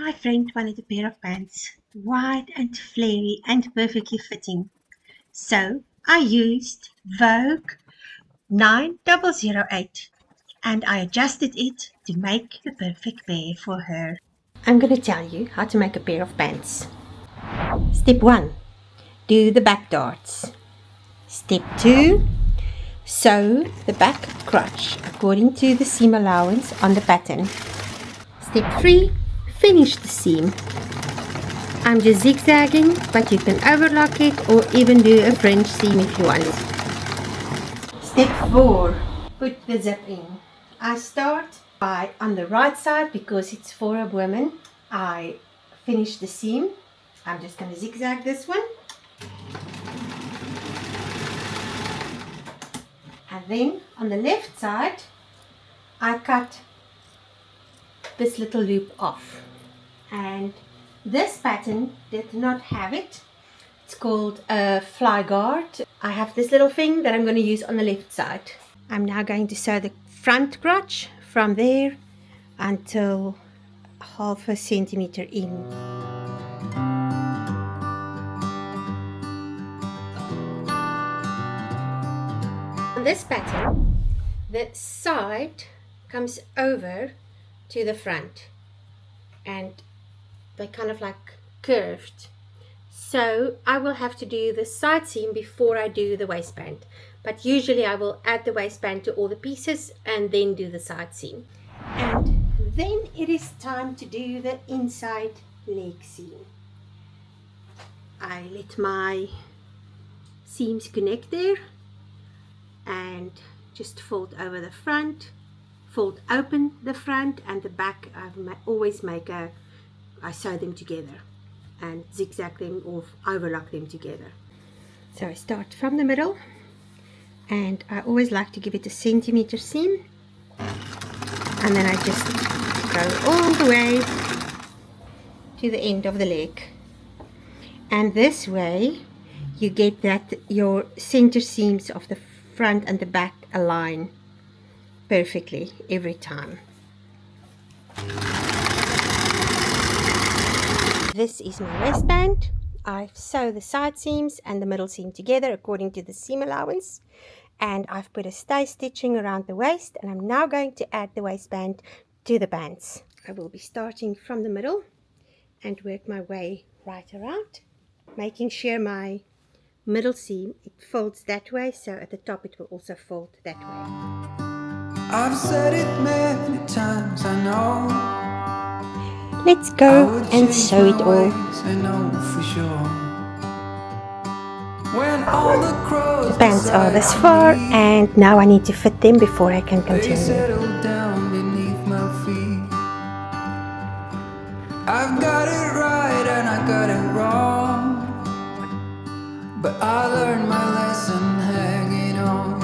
My friend wanted a pair of pants, wide and flary and perfectly fitting. So I used Vogue 9008 and I adjusted it to make the perfect pair for her. I'm going to tell you how to make a pair of pants. Step 1. Do the back darts. Step 2. Sew the back crotch according to the seam allowance on the pattern. Step 3. Finish the seam. I'm just zigzagging, but you can overlock it or even do a French seam if you want. Step 4. Put the zip in. I start by on the right side because it's for a woman. I finish the seam. I'm just going to zigzag this one. And then on the left side, I cut this little loop off. And this pattern did not have it. It's called a fly guard. I have this little thing that I'm going to use on the left side. I'm now going to sew the front crotch from there until half a centimeter in. On this pattern, the side comes over to the front and they're kind of like curved. So I will have to do the side seam before I do the waistband. But usually I will add the waistband to all the pieces and then do the side seam. And then it is time to do the inside leg seam. I let my seams connect there and just fold over the front, fold open the front and the back. I sew them together and zigzag them or overlock them together. So I start from the middle and I always like to give it a centimeter seam, and then I just go all the way to the end of the leg, and this way you get that your center seams of the front and the back align perfectly every time. This is my waistband. I've sewed the side seams and the middle seam together according to the seam allowance, and I've put a stay stitching around the waist, and I'm now going to add the waistband to the bands. I will be starting from the middle and work my way right around, making sure my middle seam, it folds that way, so at the top it will also fold that way. I've said it many times, I know. Let's go and sew it all. I know for sure. When all the bands are this far, and now I need to fit them before I can continue. settle down beneath my feet. I've got it right and I got it wrong, but I learned my lesson hanging on.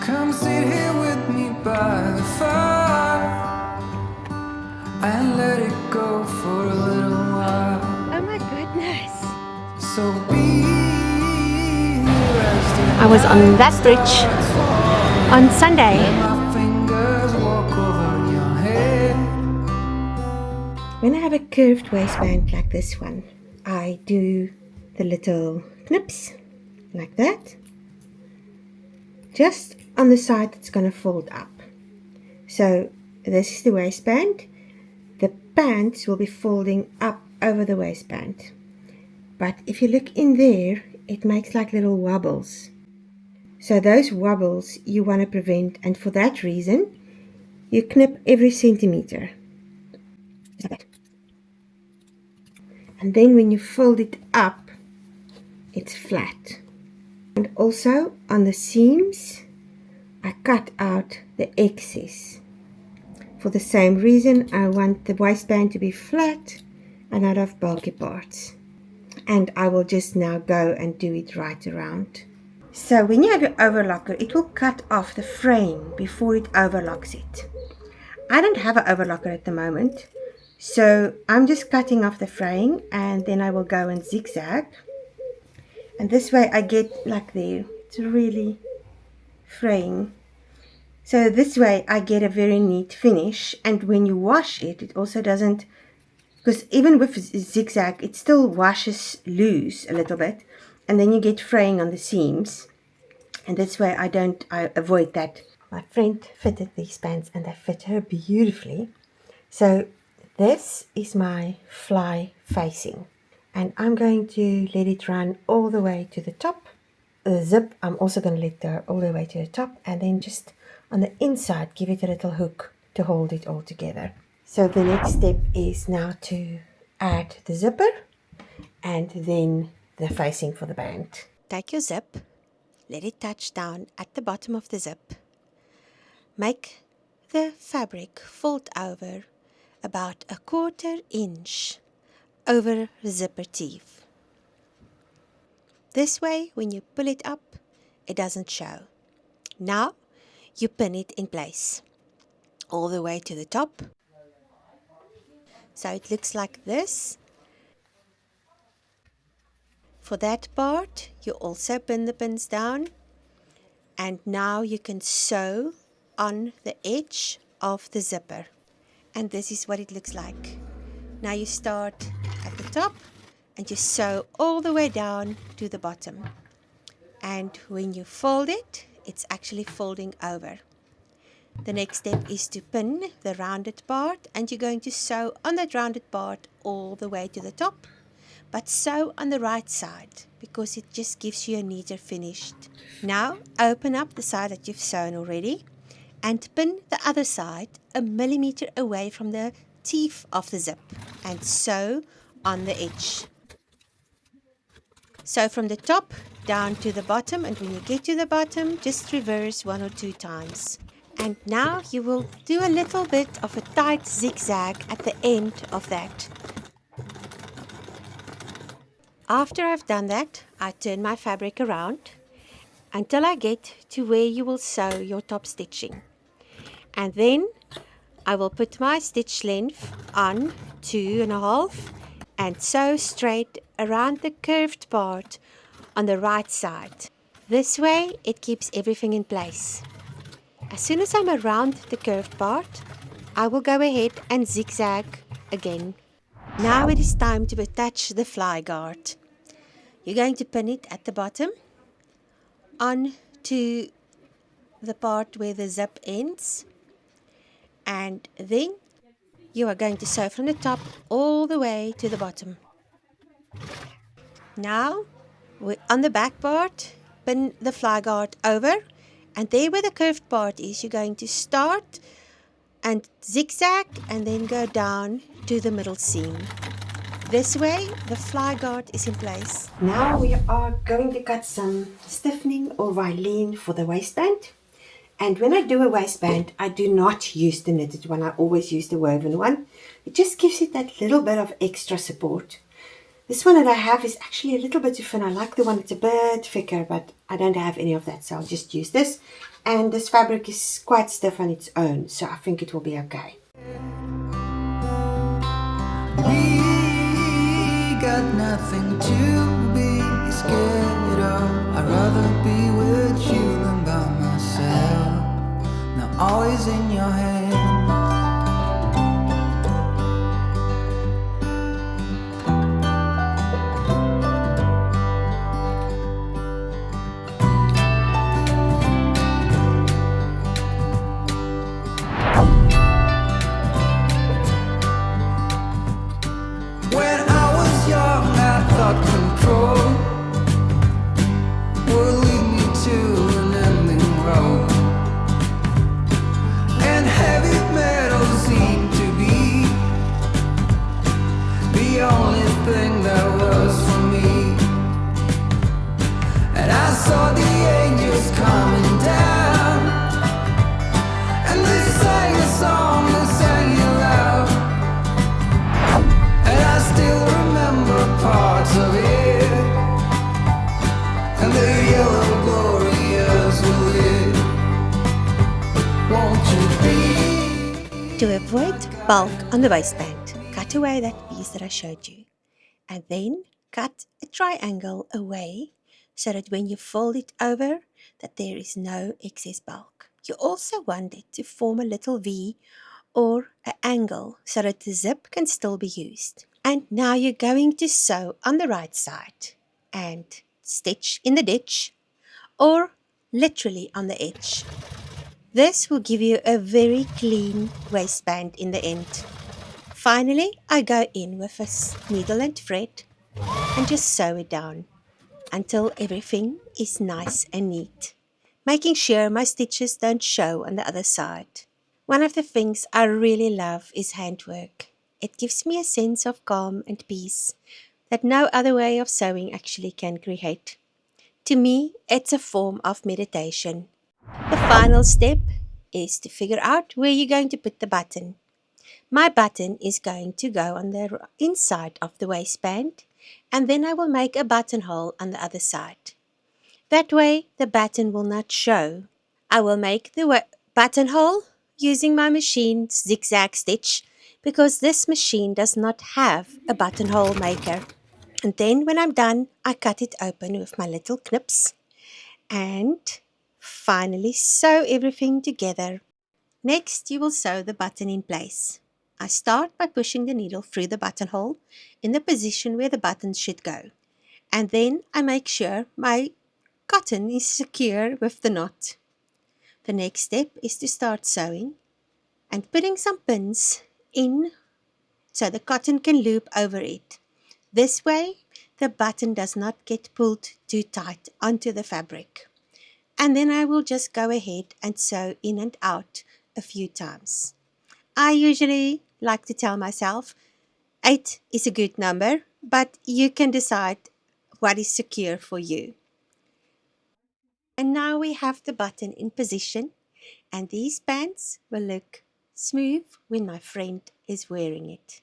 Come sit here with me by the fire and let it go for a little while. Oh my goodness. So be I was on that bridge on Sunday. my fingers walk over your head. When I have a curved waistband like this one, I do the little knips like that. Just on the side it's going to fold up. So this is the waistband. The pants will be folding up over the waistband. But if you look in there, it makes like little wobbles. So those wobbles you want to prevent, and for that reason, you knip every centimeter. Like that. And then when you fold it up, it's flat. And also on the seams, I cut out the excess. For the same reason, I want the waistband to be flat and not have bulky parts. And I will just now go and do it right around. So when you have your overlocker, it will cut off the frame before it overlocks it. I don't have an overlocker at the moment, so I'm just cutting off the frame and then I will go and zigzag. And this way I get like there, it's really fraying. So this way I get a very neat finish, and when you wash it, it also doesn't, because even with zigzag, it still washes loose a little bit, and then you get fraying on the seams. And this way I avoid that. My friend fitted these pants and they fit her beautifully. So this is my fly facing, and I'm going to let it run all the way to the top. The zip I'm also going to let go all the way to the top, and then just on the inside give it a little hook to hold it all together. So the next step is now to add the zipper and then the facing for the band. Take your zip, let it touch down at the bottom of the zip. Make the fabric fold over about 1/4 inch over the zipper teeth. This way, when you pull it up, it doesn't show. Now, you pin it in place all the way to the top. So it looks like this. For that part, you also pin the pins down. And now you can sew on the edge of the zipper. And this is what it looks like. Now you start at the top and you sew all the way down to the bottom. And when you fold it, it's actually folding over. The next step is to pin the rounded part, and you're going to sew on that rounded part all the way to the top, but sew on the right side because it just gives you a neater finish. Now open up the side that you've sewn already and pin the other side 1 millimeter away from the teeth of the zip and sew on the edge. Sew from the top down to the bottom, and when you get to the bottom, just reverse 1 or 2 times. And now you will do a little bit of a tight zigzag at the end of that. After I've done that, I turn my fabric around until I get to where you will sew your top stitching. And then I will put my stitch length on 2.5 and sew straight around the curved part on the right side. This way it keeps everything in place. As soon as I'm around the curved part, I will go ahead and zigzag again. Now it is time to attach the fly guard. You're going to pin it at the bottom onto the part where the zip ends, and then you are going to sew from the top all the way to the bottom. Now on the back part, pin the fly guard over, and there where the curved part is, you're going to start and zigzag and then go down to the middle seam. This way the fly guard is in place. Now we are going to cut some stiffening or Valine for the waistband. And when I do a waistband, I do not use the knitted one. I always use the woven one. It just gives it that little bit of extra support. This one that I have is actually a little bit too thin. I like the one that's a bit thicker, but I don't have any of that, so I'll just use this. And this fabric is quite stiff on its own, so I think it will be okay. We got nothing to be scared of. I'd rather be with you than by myself. Now always in your hand. Control will lead me to an ending road, and heavy metal seemed to be the only thing that was for me. And I saw the angels coming down, and they sang a song and sang it loud, and I still remember parts of it, and the yellow glorious will it. Won't you be? To avoid bulk on the waistband, cut away that piece that I showed you, and then cut a triangle away so that when you fold it over, that there is no excess bulk. You also want it to form a little V or an angle so that the zip can still be used. And now you're going to sew on the right side and stitch in the ditch or literally on the edge. This will give you a very clean waistband in the end. Finally, I go in with a needle and thread and just sew it down until everything is nice and neat, making sure my stitches don't show on the other side. One of the things I really love is handwork. It gives me a sense of calm and peace that no other way of sewing actually can create. To me, it's a form of meditation. The final step is to figure out where you're going to put the button. My button is going to go on the inside of the waistband, and then I will make a buttonhole on the other side. That way the button will not show. I will make the buttonhole using my machine's zigzag stitch because this machine does not have a buttonhole maker. And then when I'm done, I cut it open with my little clips and finally sew everything together. Next, you will sew the button in place. I start by pushing the needle through the buttonhole in the position where the button should go. And then I make sure my cotton is secure with the knot. The next step is to start sewing and putting some pins in so the cotton can loop over it. This way, the button does not get pulled too tight onto the fabric. And then I will just go ahead and sew in and out a few times. I usually like to tell myself 8 is a good number, but you can decide what is secure for you. And now we have the button in position, and these pants will look smooth when my friend is wearing it.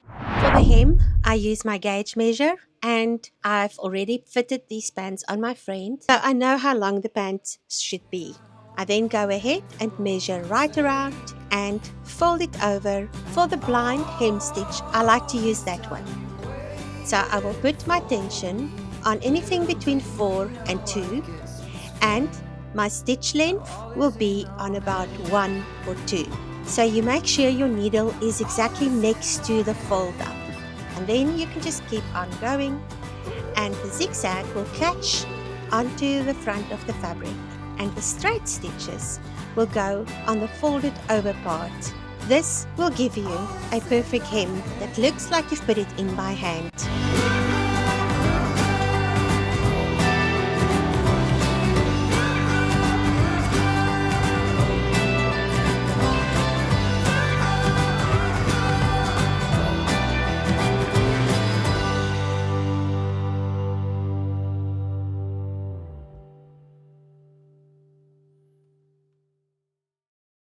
For the hem, I use my gauge measure, and I've already fitted these pants on my friend, so I know how long the pants should be. I then go ahead and measure right around and fold it over. For the blind hem stitch, I like to use that one. So I will put my tension on anything between 4 and 2, and my stitch length will be on about 1 or 2. So you make sure your needle is exactly next to the fold up, and then you can just keep on going, and the zigzag will catch onto the front of the fabric, and the straight stitches will go on the folded over part. This will give you a perfect hem that looks like you've put it in by hand.